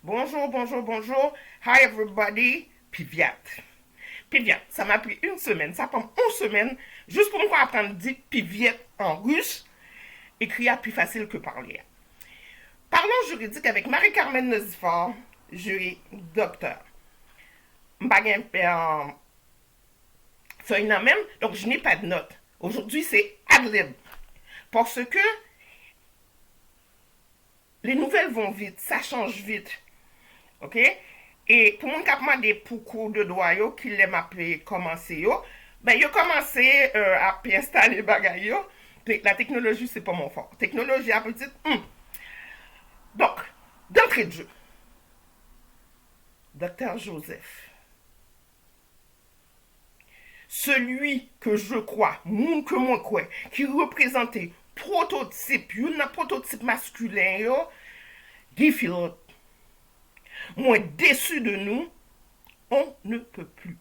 Bonjour, bonjour, bonjour. Hi everybody. Piviat. Piviat. Ça m'a pris une semaine. Ça prend une semaine juste pour moi apprendre à dire piviat en russe. Écrire plus facile que parler. Parlons juridique avec Marie-Carmen Nozifar, jury docteur. M'bagen feuille non même, donc je n'ai pas de notes. Aujourd'hui, c'est ad-lib. Parce que les nouvelles vont vite, ça change vite. OK? Et pour mon cap des pour de droit yo qui l'aime appeler commencer yo, ben yo commencé à installer bagay yo. La technologie c'est pas mon fort. Technologie à petite. Donc, d'entrée de jeu. Docteur Joseph. Celui que je crois, moun que moi crois, qui représentait prototype, un prototype masculin yo, Guy Philippe. Moi déçu de nous, on ne peut plus.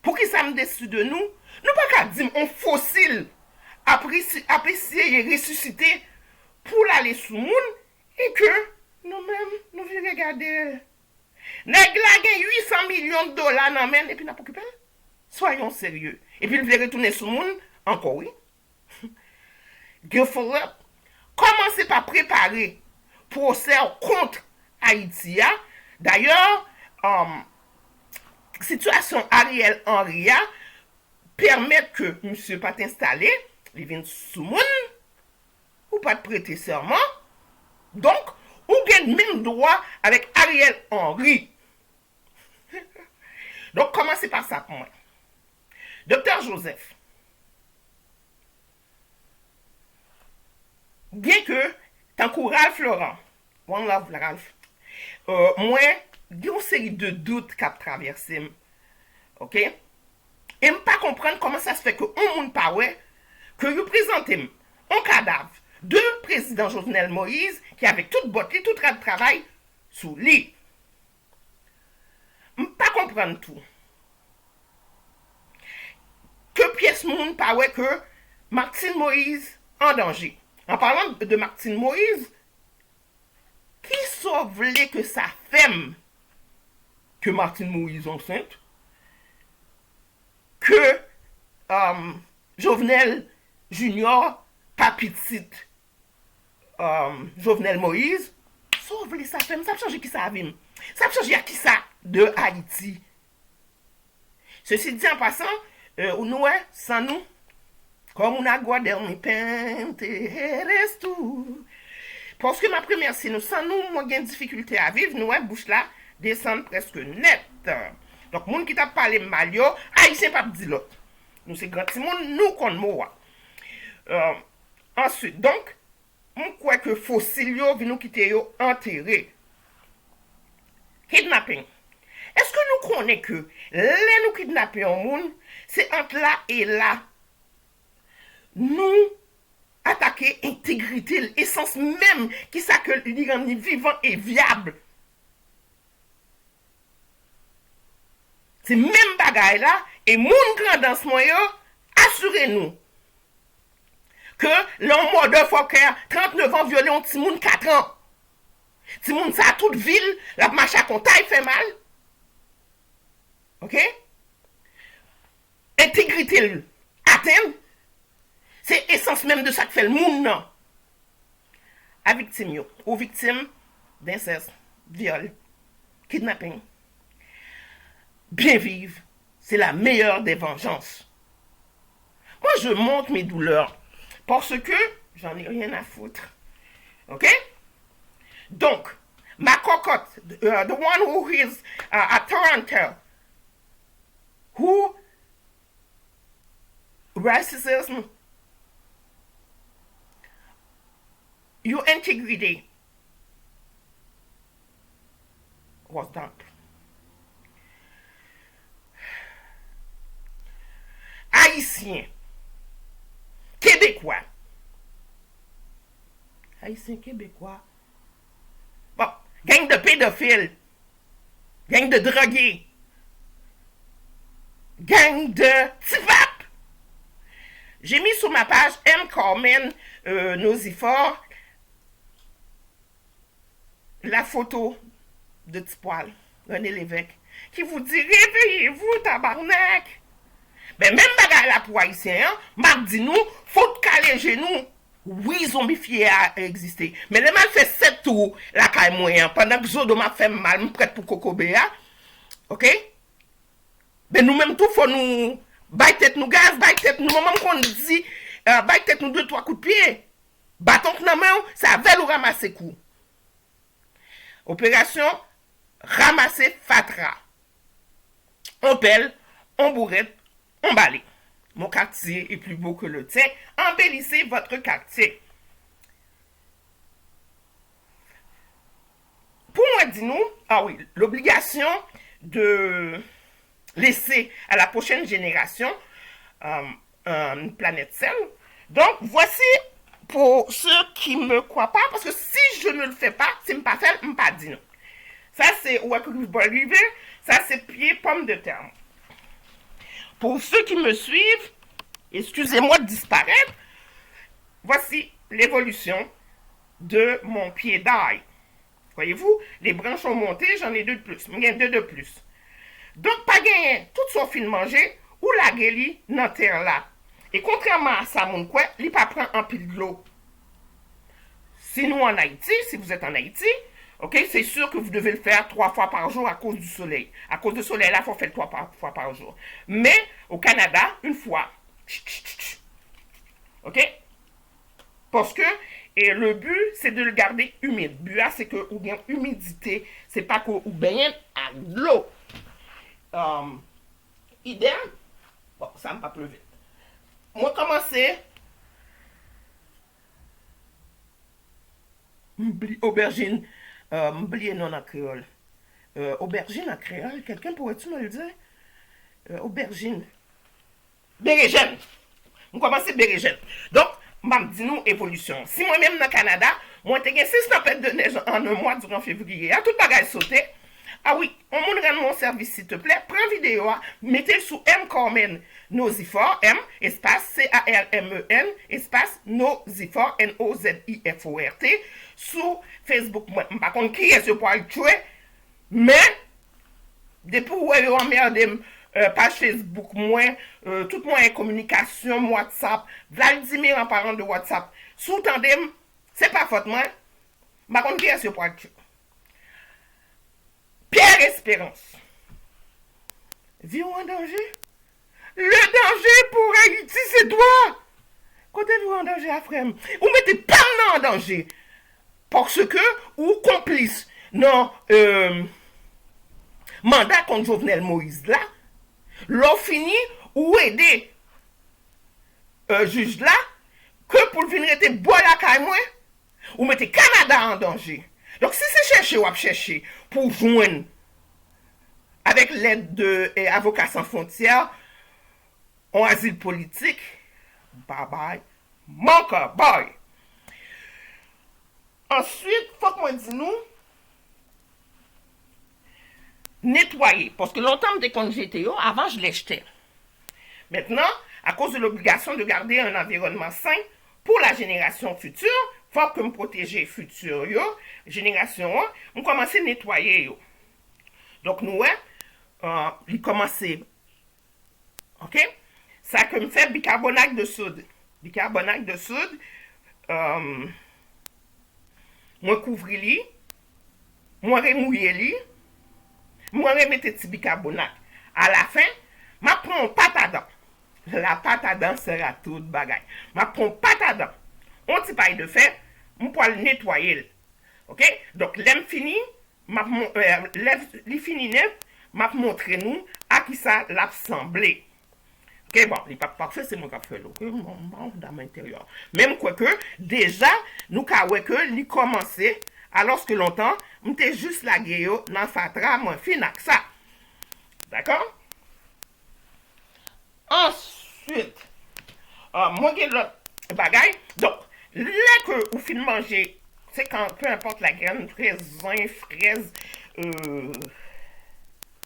Pour qui ça me déçu de nous? Nous pas qu'à dire on fossile, apprécier et ressusciter pour l'aller sous moun et que nous-mêmes, nous venons regarder. Nèg la gen 800 millions de dollars nan men et puis n'a pas occupé. Soyons sérieux. Et puis il veut retourner sous moun encore oui. Guy Philippe, commencez par préparer procès contre Haïti. D'ailleurs, situation Ariel Henry permet que monsieur pas installé, il vient sous moun, ou pas de prêter serment. Donc, ou gagne même droit avec Ariel Henry. Donc, commencez par ça pour moi. Docteur Joseph, bien que tant que Ralph Laurent, one love Ralph, moi, il y a une série de doutes qui a traversé. OK? Et je ne pas comprendre comment ça se fait que on monde pas ouais, que vous présentez un cadavre de président Jovenel Moïse qui avait toute botte, tout travail sous lui. Je ne pas comprendre tout. Que pièce monde pas ouais que Martine Moïse en danger. En parlant de Martine Moïse, qui sauverait que sa femme que Martine Moïse enceinte, que Jovenel Junior, pas petite Jovenel Moïse, sauverait sa femme, ça a changé qui ça avait. Ça a changé à qui ça de Haïti. Ceci dit en passant, nous, sans nous, comme on a gardé on peint, reste tout. Parce que ma première, c'est nous, sans nous, moi, j'ai une difficulté à vivre, nous, bouche là, descend presque net. Donc, moun qui t'a parlé mal, yo, haïtien pas dit l'autre. Nous, c'est grand monde, nous, qu'on moi. Ensuite, donc, on croit que fossile, yo, vi nous quitter, yo, enterré. Kidnapping. Est-ce que nous connaissons que les nous kidnapper en monde, c'est entre là et là. Nous attaquer intégrité, l'essence même qui ça que l'Iran vivant et viable. C'est même bagaille là et moun grand dans ce moyen, assurez-nous que l'homme mort de Fokker 39 ans violé un petit moun 4 ans. Petit moun ça toute ville, la marche à contact fait mal. OK? Intégrité atteindre, c'est essence même de ça que fait le monde non. À victime yo, aux victimes d'inceste, viol, kidnapping. Bien vivre, c'est la meilleure des vengeances. Moi, je montre mes douleurs parce que j'en ai rien à foutre. OK? Donc, ma cocotte, the one who is at Toronto, who racism, your integrity was dumped. Haïtien, Québécois. Haïtien, Québécois. Bon, gang de pédophiles, gang de drogués, gang de tifap. J'ai mis sur ma page M. Carmen Nozifar la photo de Tipoil, René Lévesque, qui vous dit réveillez-vous, tabarnak. Ben, même bagay la pour haïtien, m'a dit nous, faut caler genoux. Oui, zombifié a existé. Mais les mal fait 7 tours, la caille moyen, pendant que Zodo m'a fait mal, m'prête pour Kokobéa. Ok? Ben, nous-mêmes, tout, faut nous, baille tête nous gaz, baille tête nous, même qu'on dit, baille tête nous 2-3 coups de pied. Bâton que nous main, ça va nous ramasser coup. Opération, ramasser fatra. On pelle, on bourrette, on balaye. Mon quartier est plus beau que le tien. Embellissez votre quartier. Pour moi, dis-nous, ah oui, l'obligation de laisser à la prochaine génération une planète saine. Donc, voici pour ceux qui ne me croient pas, parce que si je ne le fais pas, si je ne pas fait, je ne pas dire non. Ça, c'est River, ça, c'est pied pomme de terre. Pour ceux qui me suivent, excusez-moi de disparaître, voici l'évolution de mon pied d'ail. Voyez-vous, les branches ont monté, j'en ai 2 de plus. Il y a 2 de plus. Donc, pas gagné, tout son film mangé, ou la guéli dans terre là. Et contrairement à ça, mon quoi, il pas prend un pile de l'eau. Si nous en Haïti, si vous êtes en Haïti, ok, c'est sûr que vous devez le faire 3 fois par jour à cause du soleil. À cause du soleil, là, il faut faire 3 fois par jour. Mais au Canada, une fois. Ok? Parce que et le but, c'est de le garder humide. Le but, c'est que ou bien humidité, c'est pas que ou bien à l'eau. Idem, bon, ça me va plus vite. Moi, commencer. Aubergine. M'oublier non en créole. Aubergine en créole, quelqu'un pourrait-tu me le dire? Aubergine. Bérégène. On commence bérégène. Donc, m'a dit nous évolution. Si moi-même dans le Canada, moi j'ai 6 tempêtes de neige en un mois durant février, à tout bagage sauté. Ah oui, on me rend mon service s'il te plaît. Prends vidéo, mettez le sous M Carmen Nozifort, M, espace C-A-R-M-E-N, espace Nozifort, N-O-Z-I-F-O-R-T, sous Facebook. Par contre, qui est ce pour le tuer? Mais, depuis où elle a emmerdé page Facebook, moins, tout moyen communication, WhatsApp, Vladimir en parlant de WhatsApp, sous tandem, c'est pas faute moi. Par contre, qui est ce pour le tuer? Pierre Espérance. Vie en danger? Le danger pour Haïti, c'est toi! Quand êtes-vous en danger, Afrem? Vous mettez pas en danger. Parce que, ou complice, non, mandat contre Jovenel Moïse là, l'on fini ou aider juge là, que pour venir être bois la caille moi, ou mettez Canada en danger. Donc, si c'est chercher ou à chercher pour joindre avec l'aide de Avocats sans frontières en asile politique, bye bye, manque bye. Ensuite, faut que moi dise nous nettoyer. Parce que longtemps, dès qu'on j'étais avant, je les jetais. Maintenant, à cause de l'obligation de garder un environnement sain pour la génération future, faut que me protéger futur yo, génération, on commence à nettoyer yo. Donc nous, il commence, ok? Ça que me fait bicarbonate de soude. Bicarbonate de soude, moi couvrir li, moi remouiller li, moi remettre petit bicarbonate. À la fin, ma prends pâte à dents. La pâte à dents sera toute bagaille. Ma prends pâte à dents. On petit paille de fer, on peut le nettoyer. OK? Donc, l'aime fini, les fini net, m'a montré nous à qui ça l'assemblée. OK, bon, il n'est pas parfait, c'est moi qui ai fait l'eau. Dans l'intérieur. Même quoi que, déjà, nous avons que l'y commencé, alors que longtemps, on était juste la gueule dans le fatra, moi, finac ça. D'accord? Ensuite, moi, j'ai l'autre bagaille. Donc, là que vous finissez manger, c'est quand, peu importe la graine, raisin, fraise,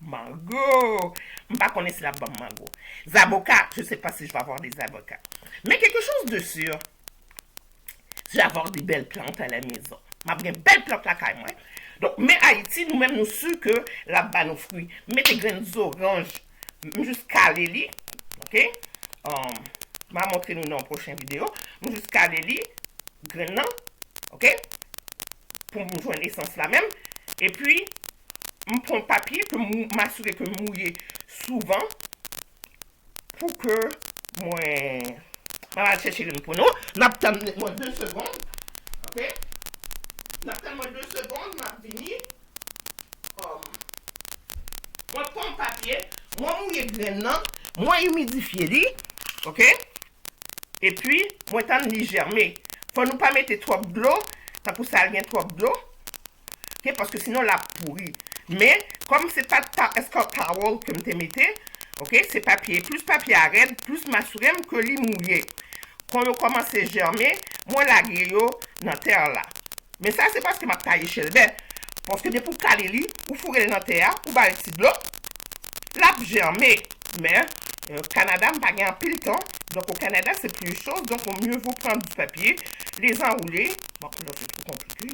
mango, je ne sais pas si la bonne mango. Zaboka, je ne sais pas si je vais avoir des avocats. Mais quelque chose de sûr, je vais avoir des belles plantes à la maison. Je vais avoir des belles plantes à la caille, moi. Donc, mais Haïti, nous-mêmes, nous sûrs que là-bas, nos fruits. Mettez graines oranges jusqu'à l'élite. OK? M'a montré nous dans la prochaine vidéo. Jusqu'à l'élite. Graines, OK? Pour me joindre l'essence là même. Et puis, je prends papier pour m'assurer que je mouille souvent pour que moi, je vais chercher une pour nous. N'attends moi 2 secondes. OK? N'attends moi 2 secondes, je vais venir. Moi, prends papier, moi mouiller graine, moi humidifier, OK? Et puis, moi t'en li germer. Faut nous pas mettre trop de l'eau, ça pour ça rien trop de l'eau. OK? Parce que sinon la pourrit. Mais comme c'est pas escort towel que me mettez, OK? C'est papier, plus papier arrête, plus m'assurer que li mouillé. Quand on commence à germer, moi la gueule dans terre là. Mais ça c'est parce que m'a taillé chez le bain. Parce que depuis caler li, ou fourrer dans terre, ou ba petit de l'eau, la germer. Mais Canada m'a pas un pile temps. Donc au Canada c'est plus chose, donc au mieux vous prendre du papier, les enrouler. Bon là c'est trop compliqué.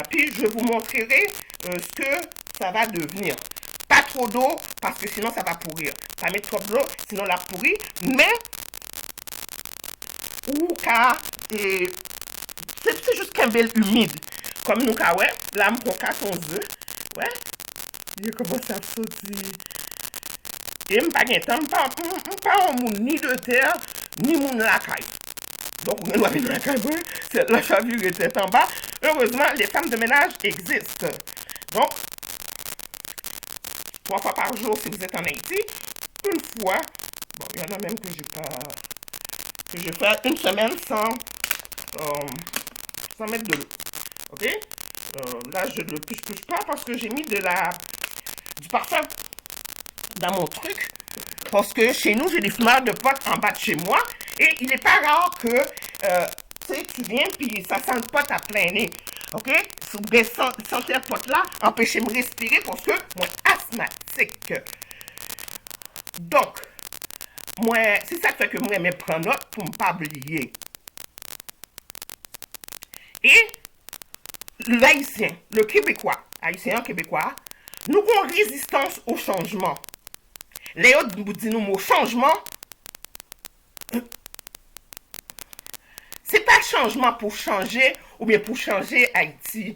Puis je vous montrerai ce que ça va devenir. Pas trop d'eau parce que sinon ça va pourrir. Pas mettre trop d'eau sinon la pourrit. Mais ou car c'est juste qu'un bel humide. Comme nous ka ouais, là m'prend 14 œufs. Ouais. Il commence à sauter. Et m'pas gen temps, m'pas un moun ni de terre, ni moun la caille. Donc on doit venir la caille, c'est la chavure était en bas. Heureusement, les femmes de ménage existent. Donc 3 fois par jour si vous êtes en Haïti, une fois. Bon, il y en a même que je fais une semaine sans mettre de l'eau. OK? Là, je ne le touche pas parce que j'ai mis du parfum dans mon truc. Parce que chez nous, j'ai des fumeurs de potes en bas de chez moi. Et il n'est pas rare que tu viens puis ça sent le pot à plein nez. OK? Si vous sentez le pot là, empêchez de me respirer parce que moi, asthmatique. Donc, moi, c'est ça qui fait que moi, je prends note pour ne pas oublier. Et l'haïtien, le québécois, haïtien, québécois, nous avons résistance au changement. Les autres nous disent nous mot changement. C'est pas changement pour changer ou bien pour changer Haïti.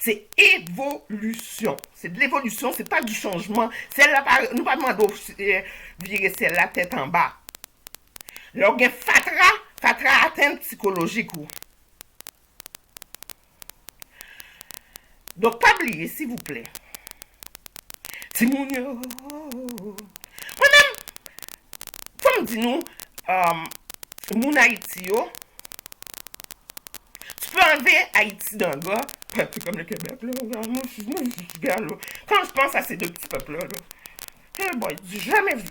C'est évolution. C'est de l'évolution, c'est pas du changement. Celle-là, nous pas demander virer celle-là tête en bas. Là, il y a fatra atteinte psychologique. Donc, pas oublier, s'il vous plaît. Si mon yo. Moi-même, faut me dire nous, mon Haïti, yo, tu peux enlever Haïti d'un gars, c'est comme le Québec, là, quand je pense à ces deux petits peuples-là, eh boy, j'ai jamais vu.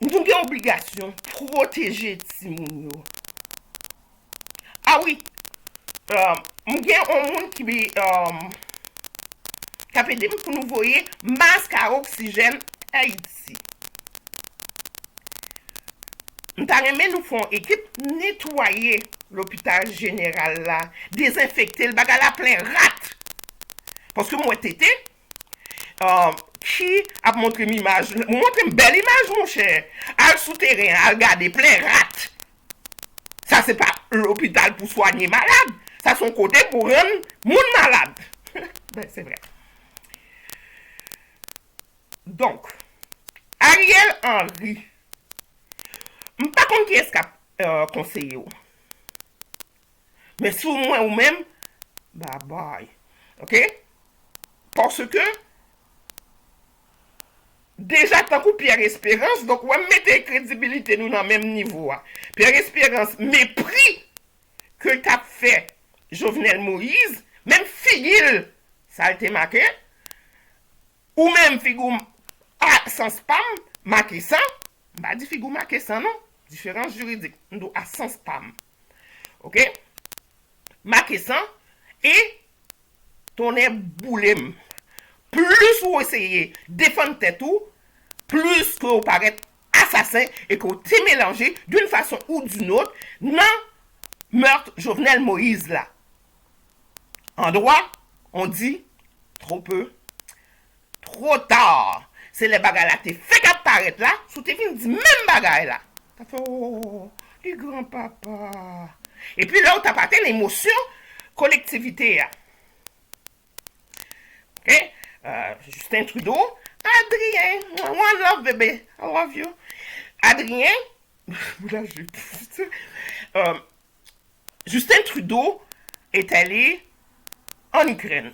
Nous avons obligation de protéger Timoun. Ah oui, nous avons un monde qui a fait des pour nous voyer masque à oxygène Haïti. Nous avons fait une équipe nettoyer l'hôpital général là, désinfecter le bagage là plein rat. Parce que moi, tété, qui a montré une image, montré une belle image, mon cher, à souterrain, à regarder plein rat. Ça, c'est pas l'hôpital pour soigner malade. Ça, son côté pour rendre monde malade. Ben, c'est vrai. Donc, Ariel Henry. Je ne sais pas qui est-ce qu'a conseillé. Mais si moi ou même, bye bye. OK? Parce que, déjà, tant que Pierre Espérance, donc, on va mettre crédibilité nous dans le même niveau. Pierre Espérance, mépris que t'as fait Jovenel Moïse, même figure, ça a été marqué, ou même figure sans spam, marqué ça, bah, dit figure marqué ça, non? Différence juridique, nous à sans spam. OK? Marqué ça, et ton est boulem. Plus vous essayez de défendre tête tout, plus que vous paraît assassin et que vous t'es mélangé d'une façon ou d'une autre dans meurtre Jovenel Moïse là. En droit, on dit trop peu, trop tard. C'est les bagages là, t'es fait qu'apparaître là, sous tes films, dit même bagages là. T'as fait, oh, les grands-papas. Et puis là, où t'as parté l'émotion, collectivité là. Ok? Justin Trudeau, Adrien, one love bébé, I love you. Adrien, là, Justin Trudeau est allé en Ukraine.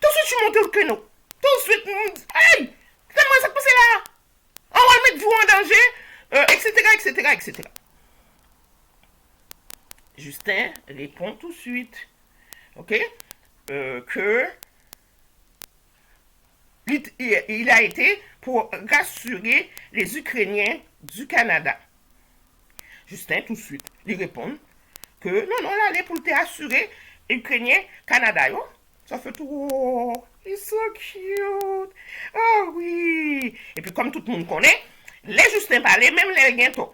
Tout de suite, je suis monté au créneau. Tout de suite, hey, comment ça se passe là? On va mettre vous en danger, etc., etc., etc. Justin répond tout de suite, ok, que il a été pour rassurer les Ukrainiens du Canada. Justin, tout de suite, lui répond que non, là, il est pour te assurer les Ukrainiens Canada. Yo. Ça fait tout, oh, it's so cute. Oh oui. Et puis, comme tout le monde connaît, les Justin parlaient, même les bientôt.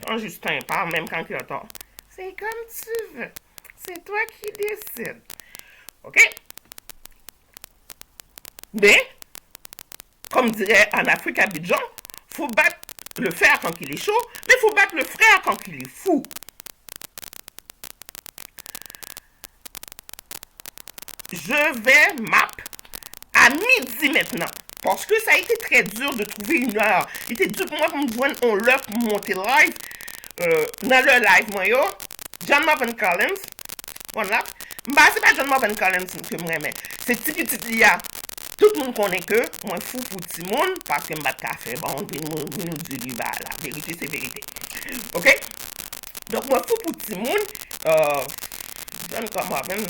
Quand Justin parle, même quand il entend, c'est comme tu veux. C'est toi qui décides. OK? Mais, comme dirait en Afrique Abidjan, faut battre le fer quand il est chaud, mais faut battre le frère quand il est fou. Je vais map à midi maintenant. Parce que ça a été très dur de trouver une heure. Il était dur pour moi pour me joindre en l'heure pour monter live. Dans le live, moi, yo, John Marvin Collins, voilà. Bah, c'est pas John Marvin Collins que moi, mais c'est Tiki Lia. Tout le monde connaît que moi, fou pour tout le monde, parce que je ne pas café. Bon, on nous dit, bah, la vérité, c'est vérité. OK? Donc, moi, fou pour tout le monde, John Marvin.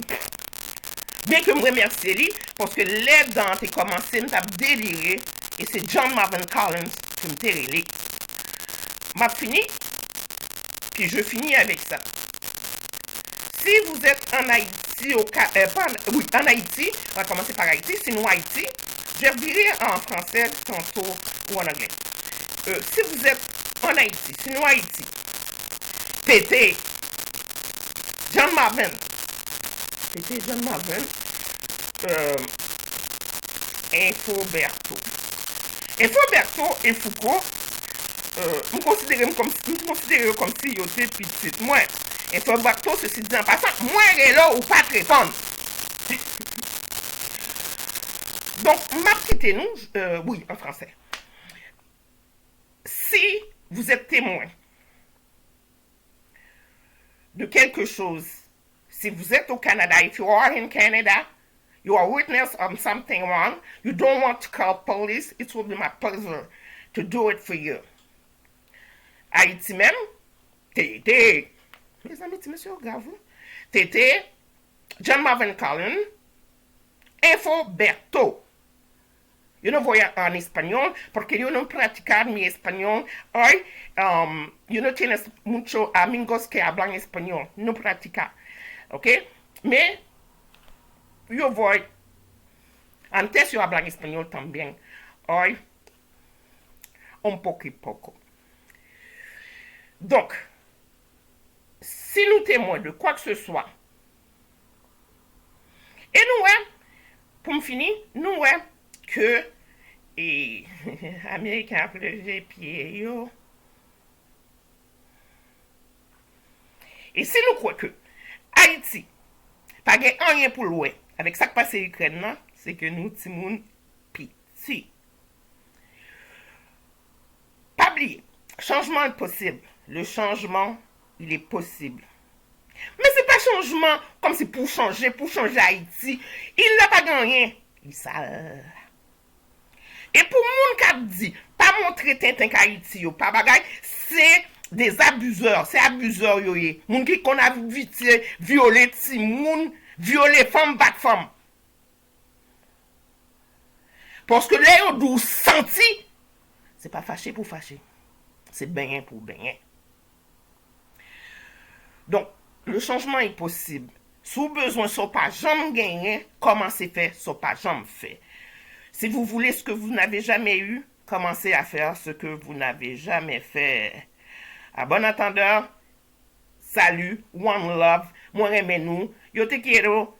Bien que je remercie lui, parce que l'aide dans tes commencé, je t'ai déliré, et c'est John Marvin Collins qui me déliré. M'a fini, puis je finis avec ça. Si vous êtes en Haïti, en Haïti, on va commencer par Haïti, sinon Haïti, je revirai en français tantôt ou en anglais. Si vous êtes en Haïti, sinon Haïti, pété, John Marvin, Infoberto et Foucault, me considère comme si yo te petit. Moi, Infoberto, ceci dit en passant, moi est là ou pas te répondre. Donc, m'a quitté nous, oui, en français. Si vous êtes témoin de quelque chose, si vous êtes au Canada, if you are in Canada, you are witness of something wrong, you don't want to call police, it will be my pleasure to do it for you. Haïti même, t'étais, mes amis, monsieur, grave, t'étais John Marvin Collins, Infoberto. Yo no voy en español porque yo no practicar mi español. Hoy, yo no tienes muchos amigos que hablan español. No practicar. ¿Ok? Me, yo voy. Antes yo hablaba español también. Hoy, un poco y poco. Donc, si nous témoins de quoi que ce soit, et nous, pour me finir, nous, que et Américain a pleuvé pied yo. Et si nous croyons que Haïti pas gain rien pour louer avec ça qui passe en Ukraine, c'est que nous timoun piti. Pas oublier, changement est possible. Le changement, il est possible. Mais c'est pas changement comme si pour changer Haïti. Il n'a pas gagné. Il sale. Et pour moun qui dit, pas montrer Tintin Haïti, pas bagay, c'est des abuseurs. C'est abuseurs, yo. Moun qui qu'on a vite violé ti moun, violé femme, bat femme. Parce que là, yo dou senti, c'est pas fâché pour fâcher. C'est bien pour bien. Donc, le changement est possible. Sous besoin, soit pas jamais gagné, comment c'est fait, soit pas jamais fait. Si vous voulez ce que vous n'avez jamais eu, commencez à faire ce que vous n'avez jamais fait. À bon entendeur, salut, one love, moi remè nou. Yo te quiero,